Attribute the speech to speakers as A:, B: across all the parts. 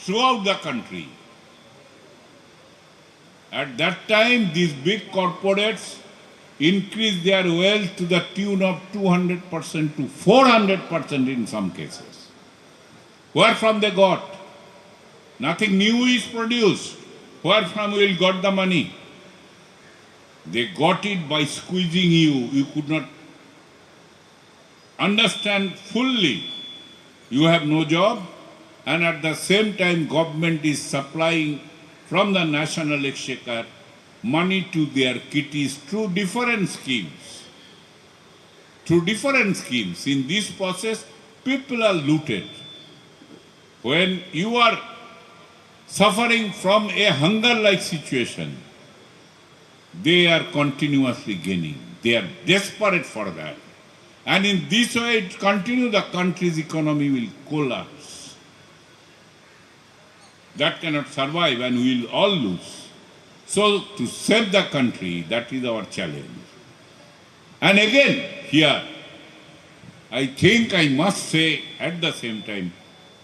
A: Throughout the country. At that time, these big corporates increased their wealth to the tune of 200% to 400% in some cases. Where from they got? Nothing new is produced. Where from will got the money? They got it by squeezing you. You could not understand fully. You have no job, and at the same time government is supplying from the national exchequer money to their kitties through different schemes. Through different schemes. In this process, people are looted. When you are suffering from a hunger-like situation, they are continuously gaining. They are desperate for that. And in this way, it continues, the country's economy will collapse. That cannot survive and we will all lose. So to save the country, that is our challenge. And again, here, I think I must say at the same time,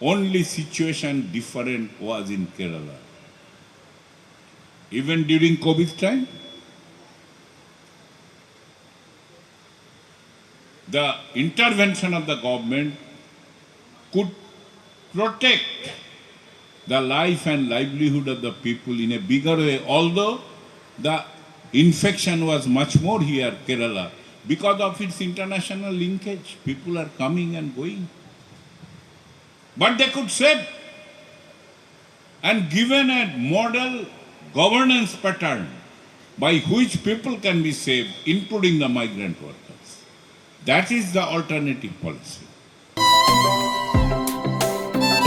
A: only situation different was in Kerala. Even during COVID time, the intervention of the government could protect the life and livelihood of the people in a bigger way, although the infection was much more here, Kerala, because of its international linkage. People are coming and going. But they could save and given a model governance pattern by which people can be saved, including the migrant workers. That is the alternative policy.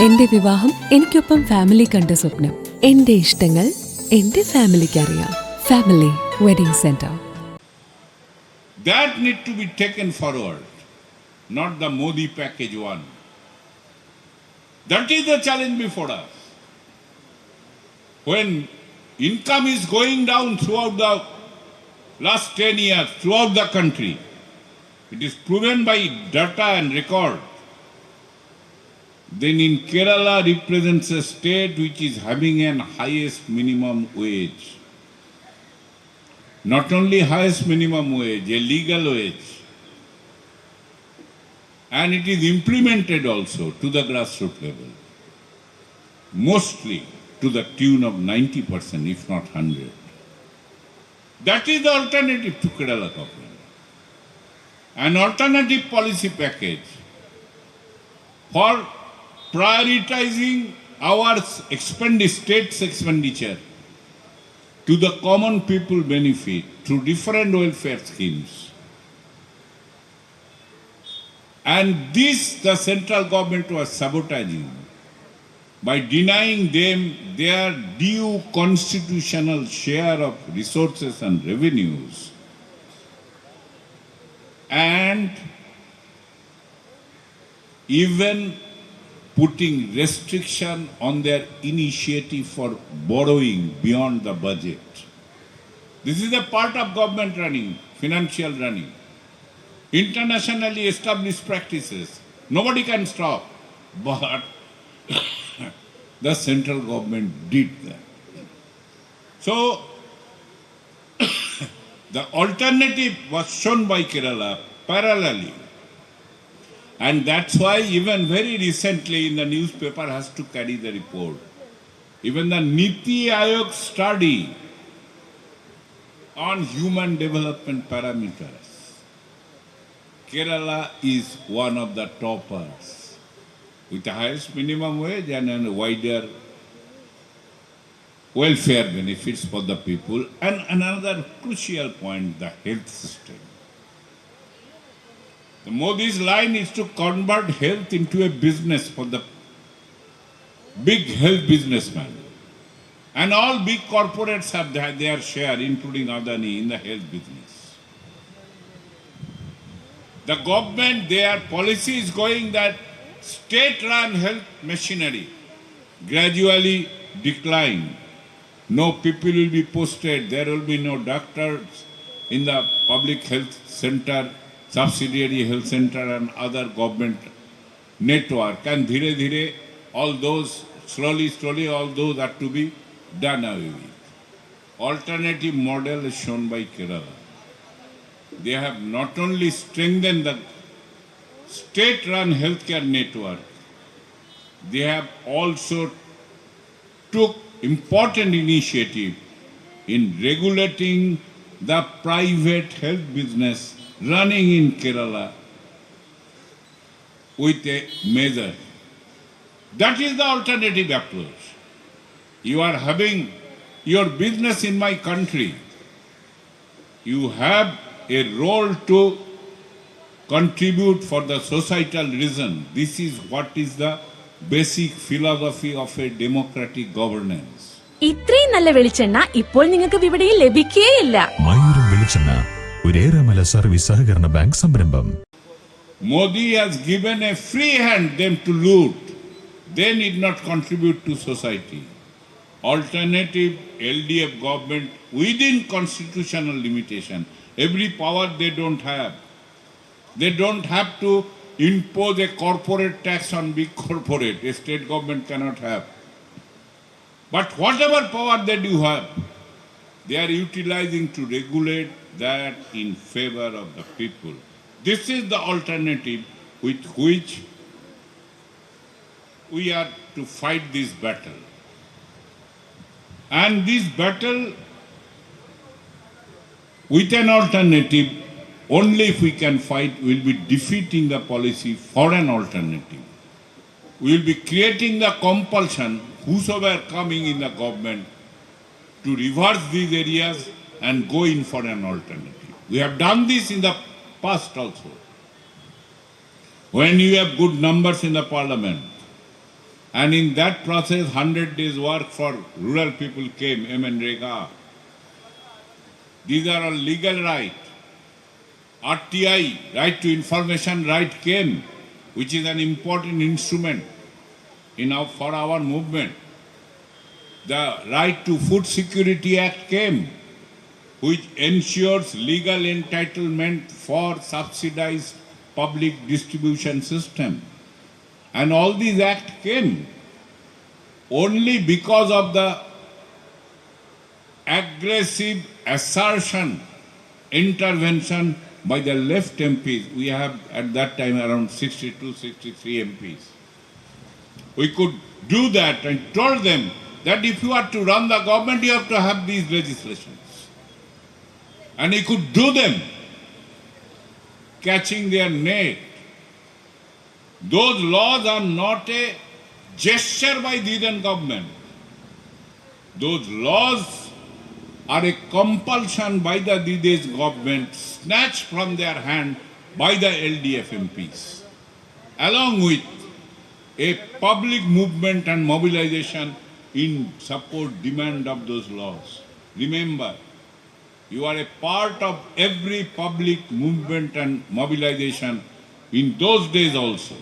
B: എന്റെ വിവാഹം എനിക്കൊപ്പം family കണ്ട സ്വപ്നം. എന്റെ ഇഷ്ടങ്ങൾ എന്റെ ഫാമിലിക്ക് അറിയാം. Family wedding centre.
A: That need to be taken forward, not the Modi package one. That is the challenge before us. When income is going down throughout the last 10 years, throughout the country, it is proven by data and record. Then in Kerala represents a state which is having an highest minimum wage. Not only highest minimum wage, a legal wage. And it is implemented also to the grassroots level. Mostly to the tune of 90%, if not 100. That is the alternative to Kerala government. An alternative policy package for prioritizing our state's expenditure to the common people benefit through different welfare schemes. And this the central government was sabotaging by denying them their due constitutional share of resources and revenues, and even putting restriction on their initiative for borrowing beyond the budget. This is a part of government running, financial running. Internationally established practices. Nobody can stop. But the central government did that. So, the alternative was shown by Kerala parallelly. And that's why even very recently in the newspaper has to carry the report. Even the Niti Aayog study on human development parameters, Kerala is one of the toppers with the highest minimum wage and a wider welfare benefits for the people. And another crucial point, the health system. The Modi's line is to convert health into a business for the big health businessmen. And all big corporates have their share, including Adani, in the health business. The government, their policy is going that state-run health machinery gradually decline. No people will be posted. There will be no doctors in the public health center, subsidiary health center and other government network. And dhire all those, slowly all those are to be done away with. Alternative model is shown by Kerala. They have not only strengthened the state-run healthcare network, they have also took important initiative in regulating the private health business running in Kerala with a measure. That is the alternative approach. You are having your business in my country. You have a role to contribute for the societal reason. This is what is the basic philosophy of a democratic governance.
C: ഇത്രയും നല്ല വെളിച്ചെണ്ണ ഇപ്പോൾ നിങ്ങൾക്ക് വിപണിയിൽ ലഭിക്കുകയില്ല.
D: മയൂരം വെളിച്ചെണ്ണ ഒരു ഏറെമല service സഹകരണ ബാങ്ക് സംരംഭം.
A: Modi has given a free hand them to loot. They need not contribute to society. Alternative LDF government within constitutional limitation. Every power they don't have. They don't have to impose a corporate tax on big corporate. A state government cannot have. But whatever power they do have, they are utilizing to regulate that in favor of the people. This is the alternative with which we are to fight this battle. And this battle with an alternative, only if we can fight, we will be defeating the policy for an alternative. We will be creating the compulsion, whosoever coming in the government, to reverse these areas and go in for an alternative. We have done this in the past also. When you have good numbers in the parliament, and in that process 100 days work for rural people came, MNREGA. These are all legal right. RTI, right to information right came, which is an important instrument for our movement. The Right to Food Security Act came, which ensures legal entitlement for subsidized public distribution system. And all these acts came only because of the aggressive assertion, intervention by the left MPs. We have at that time around 62, 63 MPs. We could do that and told them that if you are to run the government, you have to have these legislations. And he could do them, catching their net. Those laws are not a gesture by the then government. Those laws are a compulsion by the Didesh government, snatched from their hand by the LDF MPs, along with a public movement and mobilization in support demand of those laws. Remember, you are a part of every public movement and mobilization in those days also.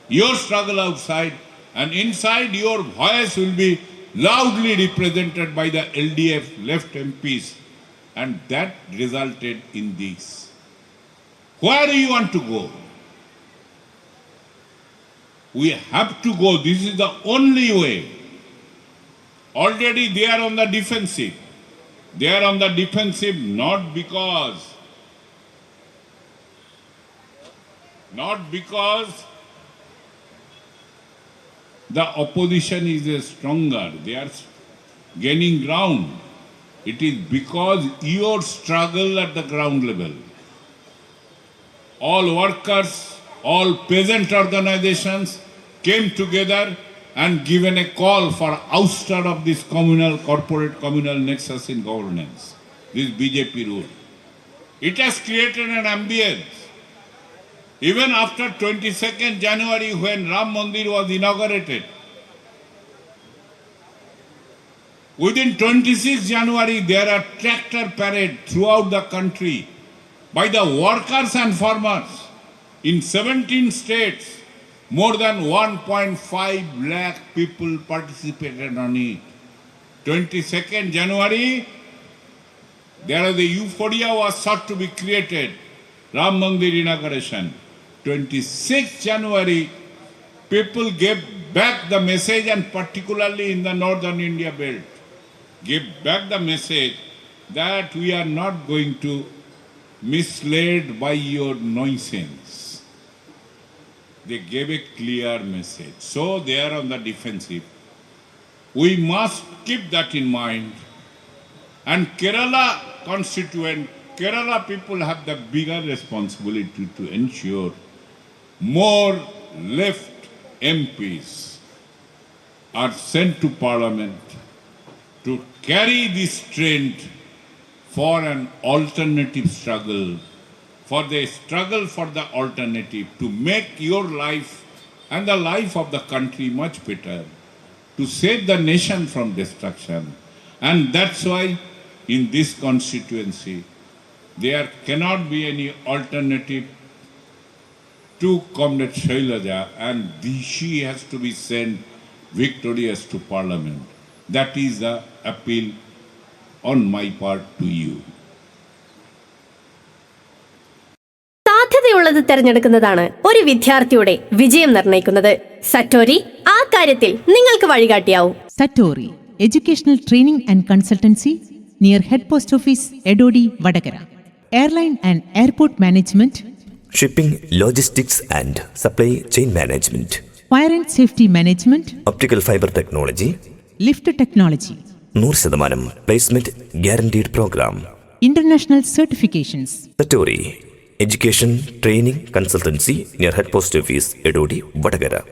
A: Your struggle outside and inside, your voice will be loudly represented by the LDF left MPs, and that resulted in this. Where do you want to go? We have to go. This is the only way. Already they are on the defensive. They are on the defensive not because the opposition is stronger. They are gaining ground. It is because your struggle at the ground level. All workers, all peasant organizations came together and given a call for ouster of this corporate communal nexus in governance, this BJP rule. It has created an ambience. Even after 22nd January, when Ram Mandir was inaugurated, within 26 January, there are tractor parades throughout the country by the workers and farmers in 17 states. More than 1.5 lakh people participated on it. 22nd January, there was the euphoria was sought to be created. Ram Mandir inauguration. 26th January, people gave back the message, and particularly in the northern India belt, gave back the message that we are not going to misled by your nonsense. They gave a clear message. So they are on the defensive. We must keep that in mind. And Kerala constituent, Kerala people have the bigger responsibility to ensure more left MPs are sent to Parliament to carry this trend for an alternative struggle, for the struggle for the alternative, to make your life and the life of the country much better, to save the nation from destruction. And that's why in this constituency, there cannot be any alternative to Comrade Shailaja, and she has to be sent victorious to Parliament. That is the appeal on my part to you.
E: സാധ്യതയുള്ളത് തിരഞ്ഞെടുക്കുന്നതാണ് ഒരു വിദ്യാർത്ഥിയുടെ വിജയം നിർണ്ണയിക്കുന്നത്. Satori ആ കാര്യത്തിൽ നിങ്ങൾക്ക് വഴികാട്ടിയാവും.
F: Satori, Educational Training and Consultancy, near Head Post Office, Edodi, Vadagara. Airline and Airport Management,
G: Shipping, Logistics and Supply Chain Management,
F: Fire and Safety Management,
G: Optical Fiber Technology,
F: Lift Technology,
G: 100% Placement Guaranteed Program,
F: International Certifications.
G: Satori, Education, Training, Consultancy, near Head Post Office, Edodi, Vadagara.